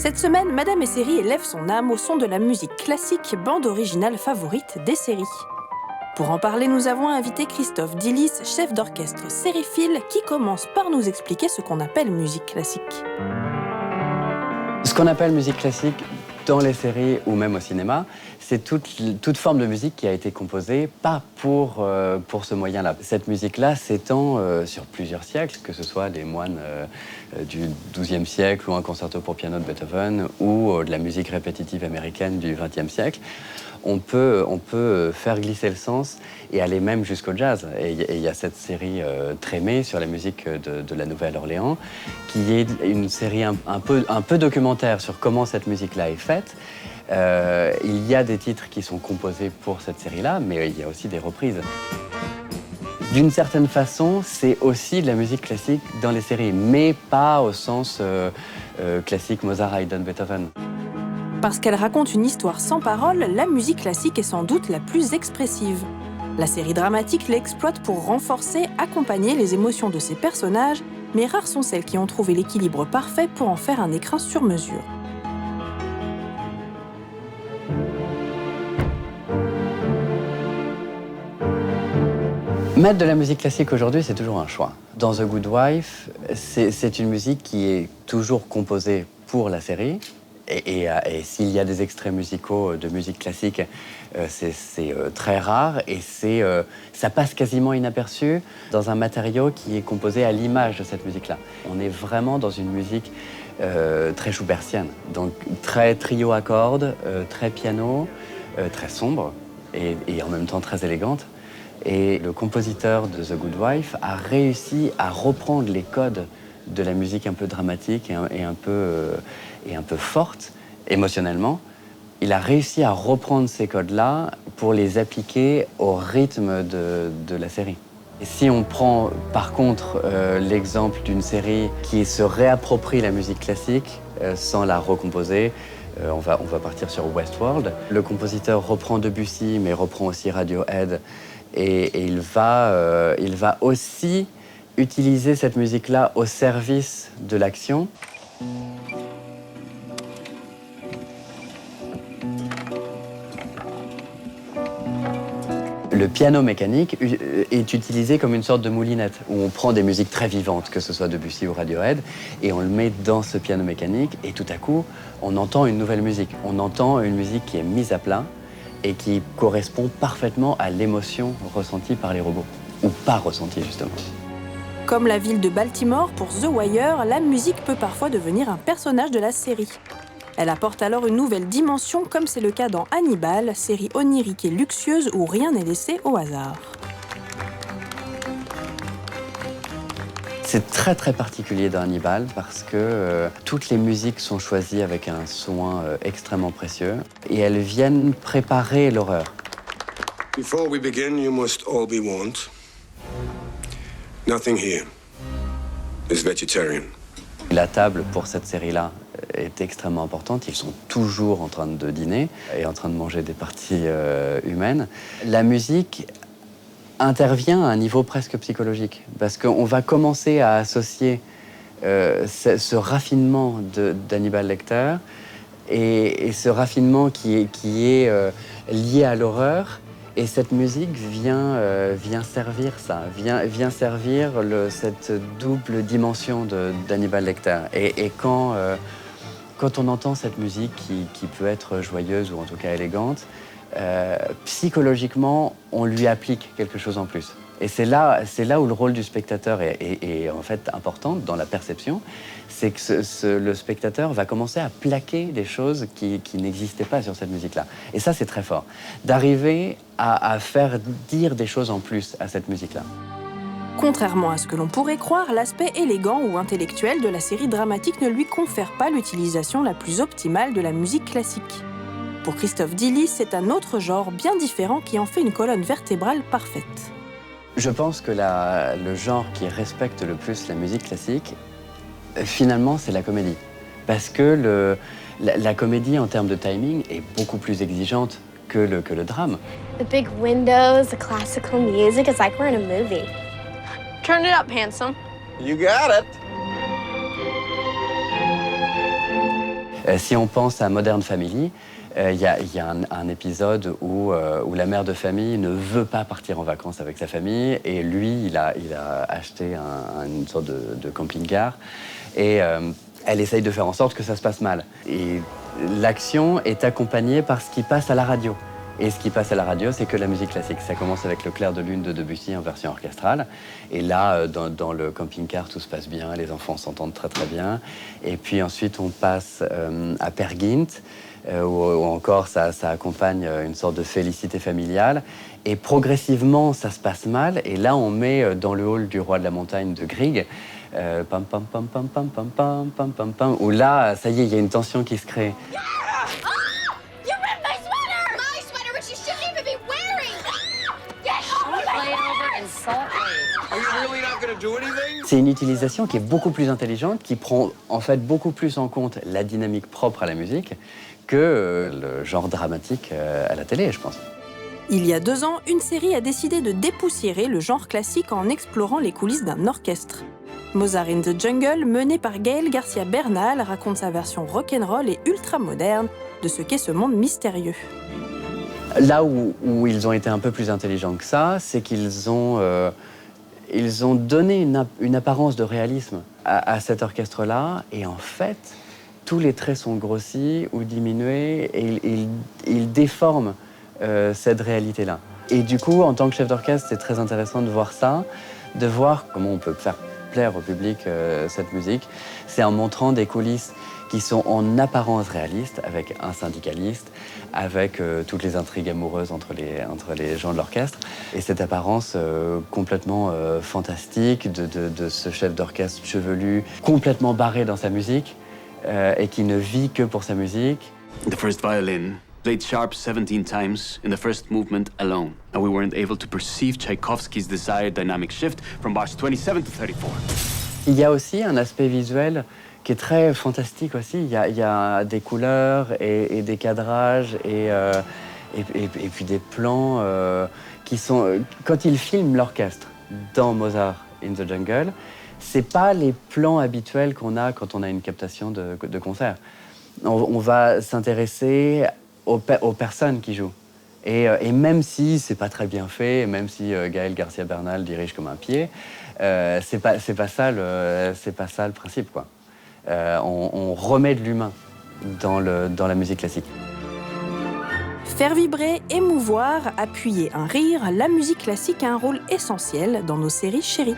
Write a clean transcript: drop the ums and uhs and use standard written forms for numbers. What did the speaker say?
Cette semaine, Madame et Série élève son âme au son de la musique classique, bande originale favorite des séries. Pour en parler, nous avons invité Christophe Dillis, chef d'orchestre sériephile, qui commence par nous expliquer ce qu'on appelle musique classique. Ce qu'on appelle musique classique dans les séries ou même au cinéma, c'est toute forme de musique qui a été composée pas pour ce moyen-là. Cette musique-là s'étend sur plusieurs siècles, que ce soit des moines du XIIe siècle ou un concerto pour piano de Beethoven ou de la musique répétitive américaine du XXe siècle. On peut faire glisser le sens et aller même jusqu'au jazz. Et il y a cette série Trémé sur la musique de la Nouvelle-Orléans, qui est une série un peu documentaire sur comment cette musique-là est faite. Il y a des titres qui sont composés pour cette série-là, mais il y a aussi des reprises. D'une certaine façon, c'est aussi de la musique classique dans les séries, mais pas au sens classique Mozart, Haydn, Beethoven. Parce qu'elle raconte une histoire sans parole, la musique classique est sans doute la plus expressive. La série dramatique l'exploite pour renforcer, accompagner les émotions de ses personnages, mais rares sont celles qui ont trouvé l'équilibre parfait pour en faire un écrin sur mesure. Mettre de la musique classique aujourd'hui, c'est toujours un choix. Dans The Good Wife, c'est une musique qui est toujours composée pour la série. Et s'il y a des extraits musicaux de musique classique, c'est très rare et ça passe quasiment inaperçu dans un matériau qui est composé à l'image de cette musique-là. On est vraiment dans une musique très schubertienne, donc très trio à cordes, très piano, très sombre et en même temps très élégante. Et le compositeur de The Good Wife a réussi à reprendre les codes de la musique un peu dramatique et un peu forte émotionnellement. Il a réussi à reprendre ces codes-là pour les appliquer au rythme de la série. Et si on prend par contre l'exemple d'une série qui se réapproprie la musique classique sans la recomposer, on va partir sur Westworld. Le compositeur reprend Debussy mais reprend aussi Radiohead et il va aussi utiliser cette musique-là au service de l'action. Le piano mécanique est utilisé comme une sorte de moulinette, où on prend des musiques très vivantes, que ce soit Debussy ou Radiohead, et on le met dans ce piano mécanique, et tout à coup, on entend une nouvelle musique. On entend une musique qui est mise à plat et qui correspond parfaitement à l'émotion ressentie par les robots, ou pas ressentie justement. Comme la ville de Baltimore pour The Wire, la musique peut parfois devenir un personnage de la série. Elle apporte alors une nouvelle dimension, comme c'est le cas dans Hannibal, série onirique et luxueuse où rien n'est laissé au hasard. C'est très très particulier dans Hannibal parce que toutes les musiques sont choisies avec un soin extrêmement précieux et elles viennent préparer l'horreur. Before we begin, you must all be warned. Nothing here is vegetarian. La table pour cette série-là est extrêmement importante. Ils sont toujours en train de dîner et en train de manger des parties humaines. La musique intervient à un niveau presque psychologique parce qu'on va commencer à associer ce raffinement d'Hannibal Lecter et ce raffinement qui est lié à l'horreur. Et cette musique vient servir ça, vient servir cette double dimension d'Hannibal Lecter. Et quand on entend cette musique qui peut être joyeuse ou en tout cas élégante, psychologiquement, on lui applique quelque chose en plus. Et c'est là où le rôle du spectateur est en fait important dans la perception, c'est que le spectateur va commencer à plaquer des choses qui n'existaient pas sur cette musique-là. Et ça, c'est très fort, d'arriver à faire dire des choses en plus à cette musique-là. Contrairement à ce que l'on pourrait croire, l'aspect élégant ou intellectuel de la série dramatique ne lui confère pas l'utilisation la plus optimale de la musique classique. Pour Christophe Dillis, c'est un autre genre bien différent qui en fait une colonne vertébrale parfaite. Je pense que le genre qui respecte le plus la musique classique, finalement, c'est la comédie. Parce que la comédie, en termes de timing, est beaucoup plus exigeante que le drame. The big windows, the classical music, it's like we're in a movie. Turn it up, handsome. You got it. Si on pense à Modern Family, il y a un épisode où la mère de famille ne veut pas partir en vacances avec sa famille et lui, il a acheté une sorte de camping-car et elle essaye de faire en sorte que ça se passe mal. Et l'action est accompagnée par ce qui passe à la radio. Et ce qui passe à la radio, c'est que la musique classique. Ça commence avec Le Clair de Lune de Debussy en version orchestrale. Et là, dans le camping-car, tout se passe bien, les enfants s'entendent très très bien. Et puis ensuite, on passe à Peer Gynt, où encore ça accompagne une sorte de félicité familiale. Et progressivement, ça se passe mal. Et là, on met dans le hall du Roi de la Montagne de Grieg, pam pam pam pam pam pam pam pam pam pam, où là, ça y est, il y a une tension qui se crée. C'est une utilisation qui est beaucoup plus intelligente, qui prend en fait beaucoup plus en compte la dynamique propre à la musique que le genre dramatique à la télé, je pense. Il y a 2 ans, une série a décidé de dépoussiérer le genre classique en explorant les coulisses d'un orchestre. Mozart in the Jungle, mené par Gaël Garcia Bernal, raconte sa version rock'n'roll et ultra-moderne de ce qu'est ce monde mystérieux. Là où ils ont été un peu plus intelligents que ça, c'est qu'ils ont donné une apparence de réalisme à cet orchestre-là. Et en fait, tous les traits sont grossis ou diminués et ils déforment cette réalité-là. Et du coup, en tant que chef d'orchestre, c'est très intéressant de voir ça, de voir comment on peut faire plaire au public cette musique. C'est en montrant des coulisses qui sont en apparence réalistes, avec un syndicaliste, avec toutes les intrigues amoureuses entre les gens de l'orchestre. Et cette apparence complètement fantastique de ce chef d'orchestre chevelu, complètement barré dans sa musique, et qui ne vit que pour sa musique. The first violin played sharp 17 times in the first movement alone, and we weren't able to perceive Tchaikovsky's desired dynamic shift from bars 27 to 34. Il y a aussi un aspect visuel qui est très fantastique aussi. Il y a des couleurs et des cadrages et puis des plans qui sont... Quand ils filment l'orchestre dans Mozart in the Jungle, c'est pas les plans habituels qu'on a quand on a une captation de concert. On va s'intéresser aux personnes qui jouent. Et même si c'est pas très bien fait, même si Gaël Garcia Bernal dirige comme un pied, c'est pas ça le principe, quoi. On remet de l'humain dans la musique classique. Faire vibrer, émouvoir, appuyer un rire, la musique classique a un rôle essentiel dans nos séries chéries.